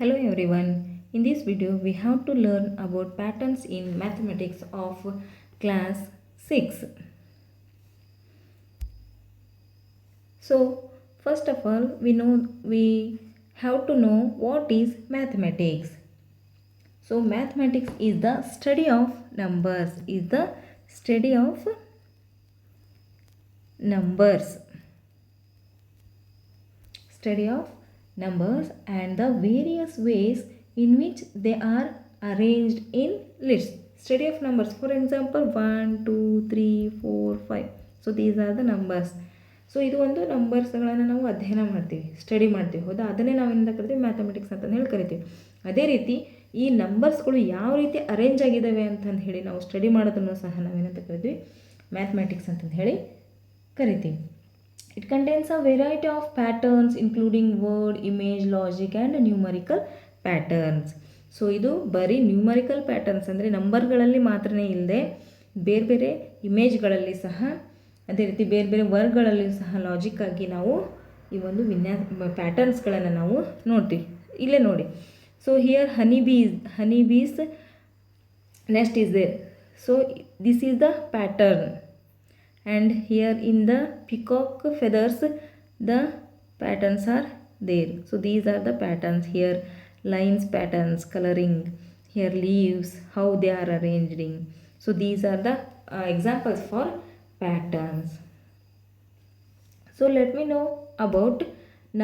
Hello everyone. In this video we have to learn about patterns in mathematics of class 6. So first of all we have to know what is mathematics. So mathematics is the study of numbers, numbers study of numbers and the various ways in which they are arranged in lists. Study of numbers, for example 1 2 3 4 5. So these are the numbers. So ಇದು ಒಂದು ನಂಬರ್ಸ್ಗಳನ್ನು ನಾವು ಅಧ್ಯಯನ ಮಾಡ್ತೀವಿ, study ಮಾಡ್ತೀವಿ, ಹೌದಾ? ಅದನ್ನೇ ನಾವೇನಿಂದ ಕರಿತೀವಿ mathematics ಅಂತಂದು ಹೇಳಿ ಕರಿತೀವಿ. ಅದೇ ರೀತಿ ಈ ನಂಬರ್ಸ್ಗಳು ಯಾವ ರೀತಿ ಅರೇಂಜ್ ಆಗಿದ್ದಾವೆ ಅಂತಂದು ಹೇಳಿ ನಾವು ಸ್ಟಡಿ ಮಾಡೋದನ್ನು ಸಹ ನಾವೇನಂತ ಕರಿತೀವಿ, ಮ್ಯಾಥಮೆಟಿಕ್ಸ್ ಅಂತಂದು ಹೇಳಿ ಕರಿತೀವಿ. It contains a variety of patterns including word, image, logic and numerical patterns. So ಇದು ಬರೀ ನ್ಯೂಮರಿಕಲ್ ಪ್ಯಾಟರ್ನ್ಸ್ ಅಂದರೆ ನಂಬರ್ಗಳಲ್ಲಿ ಮಾತ್ರನೇ ಇಲ್ಲದೆ ಬೇರೆ ಬೇರೆ ಇಮೇಜ್ಗಳಲ್ಲಿ ಸಹ, ಅದೇ ರೀತಿ ಬೇರೆ ಬೇರೆ ವರ್ಡ್ಗಳಲ್ಲಿ ಸಹ ಲಾಜಿಕ್ಕಾಗಿ ನಾವು ಈ ಒಂದು ಪ್ಯಾಟರ್ನ್ಸ್ಗಳನ್ನು ನಾವು ನೋಡ್ತೀವಿ. ಇಲ್ಲೇ ನೋಡಿ. So here honey bees nest is there. So this is the pattern. And here in the peacock feathers the patterns are there. So these are the patterns. Here lines patterns, coloring, here leaves, how they are arranging. So these are the examples for patterns. So let me know about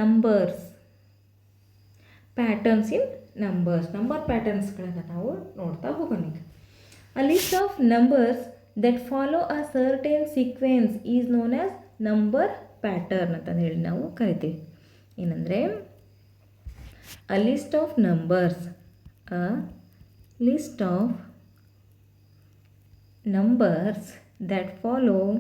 numbers, patterns in numbers. Number patterns ಗಳನ್ನು ನಾವು ನೋಡ್ತಾ ಹೋಗೋಣ. A list of numbers that follow a certain sequence is known as number pattern ಅಂತಂದು ಹೇಳಿ ನಾವು ಕರಿತೀವಿ. ಏನಂದರೆ a list of numbers that follow a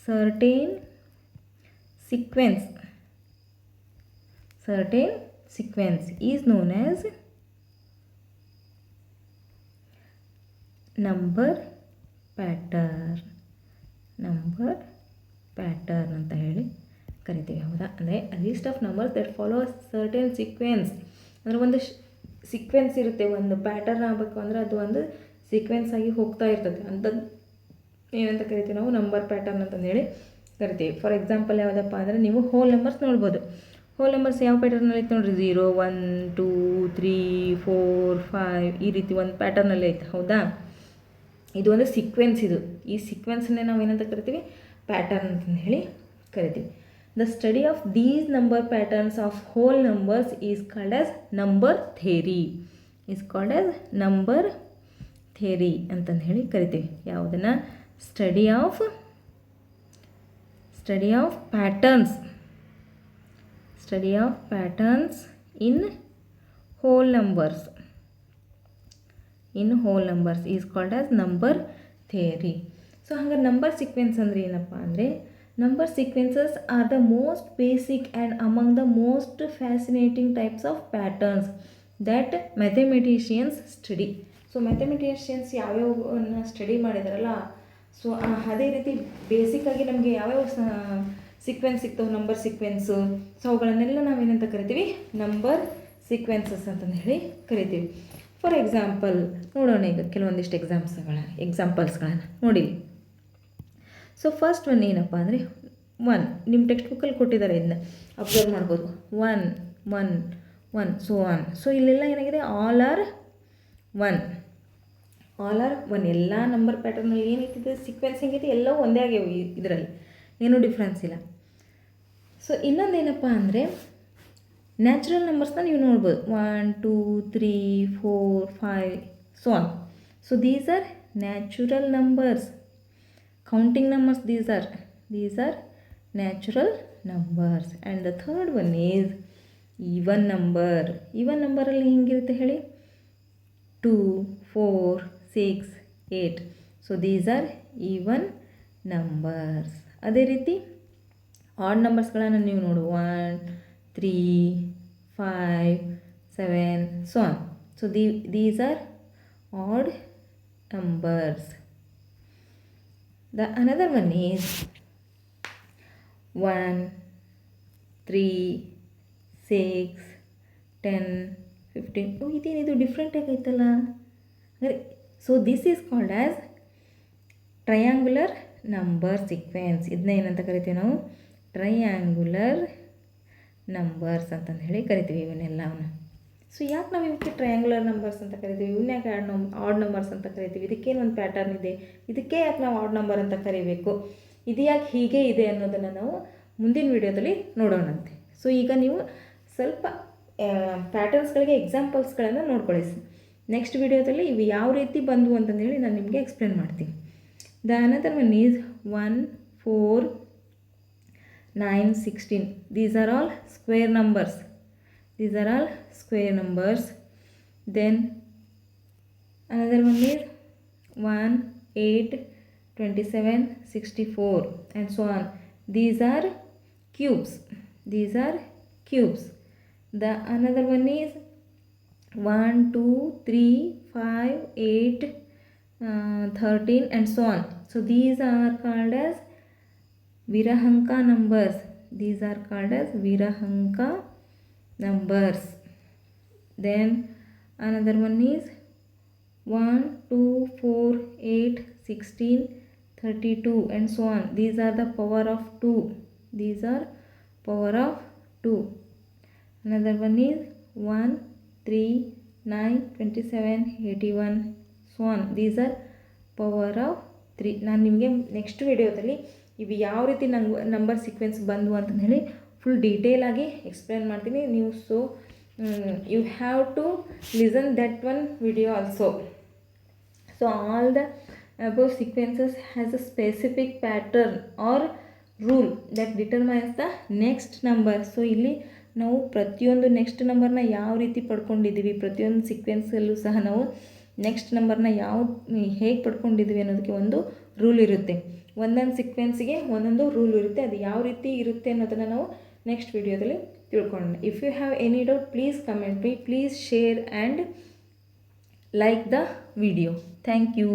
certain sequence is known as number pattern ಅಂತ ಹೇಳಿ ಕರಿತೀವಿ, ಹೌದಾ? ಅಂದರೆ list of numbers that follow certain sequence ಅಂದರೆ ಒಂದು ಸೀಕ್ವೆನ್ಸ್ ಇರುತ್ತೆ. ಒಂದು ಪ್ಯಾಟರ್ನ್ ಆಗಬೇಕು ಅಂದರೆ ಅದು ಒಂದು ಸೀಕ್ವೆನ್ಸ್ ಆಗಿ ಹೋಗ್ತಾ ಇರ್ತದೆ. ಅಂಥದ್ದು ಏನಂತ ಕರಿತೀವಿ ನಾವು, ನಂಬರ್ ಪ್ಯಾಟರ್ನ್ ಅಂತಂದು ಹೇಳಿ ಕರಿತೀವಿ. ಫಾರ್ ಎಕ್ಸಾಂಪಲ್ ಯಾವುದಪ್ಪ ಅಂದರೆ ನೀವು ಹೋಲ್ ನಂಬರ್ಸ್ ನೋಡ್ಬೋದು. ಹೋಲ್ ನಂಬರ್ಸ್ ಯಾವ ಪ್ಯಾಟರ್ನಲ್ಲಿ ಐತೆ ನೋಡಿರಿ, 0 1 2 3 4 5 ಈ ರೀತಿ ಒಂದು ಪ್ಯಾಟರ್ನಲ್ಲಿ ಐತೆ, ಹೌದಾ? ಇದು ಒಂದು ಸೀಕ್ವೆನ್ಸ್. ಈ ಸೀಕ್ವೆನ್ಸನ್ನೇ ನಾವು ಏನಂತ ಕರಿತೀವಿ, ಪ್ಯಾಟರ್ನ್ ಅಂತಂದು ಹೇಳಿ ಕರಿತೀವಿ. The study of these number patterns of whole numbers is called as number theory ಅಂತಂದು ಹೇಳಿ ಕರಿತೀವಿ. ಯಾವುದನ್ನು? Study of patterns in whole numbers is called as number theory. So ಹಂಗಾರೆ ನಂಬರ್ ಸೀಕ್ವೆನ್ಸ್ ಅಂದರೆ ಏನಪ್ಪ ಅಂದರೆ, number sequences are the most basic and among the most fascinating types of patterns that mathematicians study. So mathematicians ಯಾವ್ಯಾವನ್ನ study ಮಾಡಿದಾರಲ್ಲ, so ಅದೇ ರೀತಿ ಬೇಸಿಕ್ಕಾಗಿ ನಮಗೆ ಯಾವ್ಯಾವ ಸೀಕ್ವೆನ್ಸ್ ಸಿಗ್ತವೆ, ನಂಬರ್ ಸೀಕ್ವೆನ್ಸು, ಸೊ ಅವುಗಳನ್ನೆಲ್ಲ ನಾವೇನಂತ ಕರಿತೀವಿ, ನಂಬರ್ ಸೀಕ್ವೆನ್ಸಸ್ ಅಂತಂದು ಹೇಳಿ ಕರಿತೀವಿ. ಫಾರ್ ಎಕ್ಸಾಂಪಲ್ ನೋಡೋಣ ಈಗ ಕೆಲವೊಂದಿಷ್ಟು ಎಕ್ಸಾಂಪಲ್ಸ್ಗಳನ್ನು ನೋಡಿ. ಸೊ ಫಸ್ಟ್ ಒನ್ ಏನಪ್ಪ ಅಂದರೆ 1. ನಿಮ್ಮ ಟೆಕ್ಸ್ಟ್ ಬುಕ್ಕಲ್ಲಿ ಕೊಟ್ಟಿದ್ದಾರೆ, ಇದನ್ನ ಅಬ್ಸರ್ವ್ ಮಾಡ್ಬೋದು. 1 1 1 ಸೊ ಆನ್. ಸೊ ಇಲ್ಲೆಲ್ಲ ಏನಾಗಿದೆ, ಆಲ್ ಆರ್ ಒನ್. ಎಲ್ಲ ನಂಬರ್ ಪ್ಯಾಟರ್ನಲ್ಲಿ ಏನೈತಿದೆ ಸೀಕ್ವೆನ್ಸ್ ಹೆಂಗೈತಿ, ಎಲ್ಲವೂ ಒಂದೇ ಆಗ್ಯಾವ. ಇದರಲ್ಲಿ ಏನೂ ಡಿಫ್ರೆನ್ಸ್ ಇಲ್ಲ. ಸೊ ಇನ್ನೊಂದೇನಪ್ಪ ಅಂದರೆ ನ್ಯಾಚುರಲ್ ನಂಬರ್ಸ್ನ ನೀವು ನೋಡ್ಬೋದು, 1 2 3 4 5 so on. So these are natural numbers. Counting numbers, these are natural numbers. And the third one is even ನಂಬರಲ್ಲಿ ಹೆಂಗಿರುತ್ತೆ ಹೇಳಿ, 2 4 6 8. So these are even numbers. ಅದೇ ರೀತಿ ಆಡ್ ನಂಬರ್ಸ್ಗಳನ್ನು ನೀವು ನೋಡು, 1 3 5 7 so on. So these are odd numbers. The another one is 1 3 6 10 15. ಇದೇನಿದು different ಆಗೈತಲ್ಲ. ಅಂದರೆ so this is called as triangular number sequence. ಇದನ್ನ ಏನಂತ ಕರಿತೀವಿ ನಾವು? ಟ್ರಯಾಂಗುಲರ್ ನಂಬರ್ಸ್ ಅಂತಂದು ಹೇಳಿ ಕರಿತೀವಿ ಇವನ್ನೆಲ್ಲವನ್ನು. ಸೊ ಯಾಕೆ ನಾವು ಇವಕ್ಕೆ ಟ್ರಯಾಂಗುಲರ್ ನಂಬರ್ಸ್ ಅಂತ ಕರಿತೀವಿ? ಇವನ್ನ ಯಾಕೆ ಆಡ್ ನಂಬರ್ಸ್ ಅಂತ ಕರಿತೀವಿ? ಇದಕ್ಕೇನು ಒಂದು ಪ್ಯಾಟರ್ನ್ ಇದೆ, ಇದಕ್ಕೆ ಯಾಕೆ ನಾವು ಆಡ್ ನಂಬರ್ ಅಂತ ಕರಿಬೇಕು, ಇದು ಯಾಕೆ ಹೀಗೆ ಇದೆ ಅನ್ನೋದನ್ನು ನಾವು ಮುಂದಿನ ವಿಡಿಯೋದಲ್ಲಿ ನೋಡೋಣಂತೆ. ಸೊ ಈಗ ನೀವು ಸ್ವಲ್ಪ ಪ್ಯಾಟರ್ನ್ಸ್ಗಳಿಗೆ ಎಕ್ಸಾಂಪಲ್ಸ್ಗಳನ್ನು ನೋಡ್ಕೊಳ್ಳಿ. ನೆಕ್ಸ್ಟ್ ವಿಡಿಯೋದಲ್ಲಿ ಇವು ಯಾವ ರೀತಿ ಬಂದವು ಅಂತಂದೇಳಿ ನಾನು ನಿಮಗೆ ಎಕ್ಸ್ಪ್ಲೇನ್ ಮಾಡ್ತೀನಿ. The another one is 1 4 9 16. These are all square numbers. These are all square numbers. Then another one is 1 8 27 64 and so on. These are cubes. These are cubes. The another one is 1 2 3 5 8 13 and so on. So these are called as Virahanka numbers. These are called as Virahanka numbers. Then another one is 1 2 4 8 16 32 and so on. These are the power of 2. These are power of 2. Another one is 1 3 9 27 81 so on. These are power of 3. ನಾನು ನಿಮಗೆ next ವಿಡಿಯೋದಲ್ಲಿ ಇವು ಯಾವ ರೀತಿ number sequence ಬಂದು ಅಂತ ಹೇಳಿ full detail ಆಗಿ ಎಕ್ಸ್ಪ್ಲೇನ್ ಮಾಡ್ತೀನಿ. ನೀವು so you have to listen that one video also. So all the above sequences has a specific pattern or rule that determines the next number. So ಇಲ್ಲಿ ನಾವು ಪ್ರತಿಯೊಂದು next ನಂಬರ್ನ ಯಾವ ರೀತಿ ಪಡ್ಕೊಂಡಿದ್ದೀವಿ, ಪ್ರತಿಯೊಂದು ಸೀಕ್ವೆನ್ಸಲ್ಲೂ ಸಹ ನಾವು ನೆಕ್ಸ್ಟ್ ನಂಬರ್ನ ಹೇಗೆ ಪಡ್ಕೊಂಡಿದ್ದೀವಿ ಅನ್ನೋದಕ್ಕೆ ಒಂದು ರೂಲ್ ಇರುತ್ತೆ. ಒಂದೊಂದು ಸೀಕ್ವೆನ್ಸಿಗೆ ಒಂದೊಂದು ರೂಲ್ ಇರುತ್ತೆ. ಅದು ಯಾವ ರೀತಿ ಇರುತ್ತೆ ಅನ್ನೋದನ್ನು ನಾವು ನೆಕ್ಸ್ಟ್ ವಿಡಿಯೋದಲ್ಲಿ ತಿಳ್ಕೊಳ್ಳೋಣ. If you have any doubt please comment me, please share and like the video. Thank you.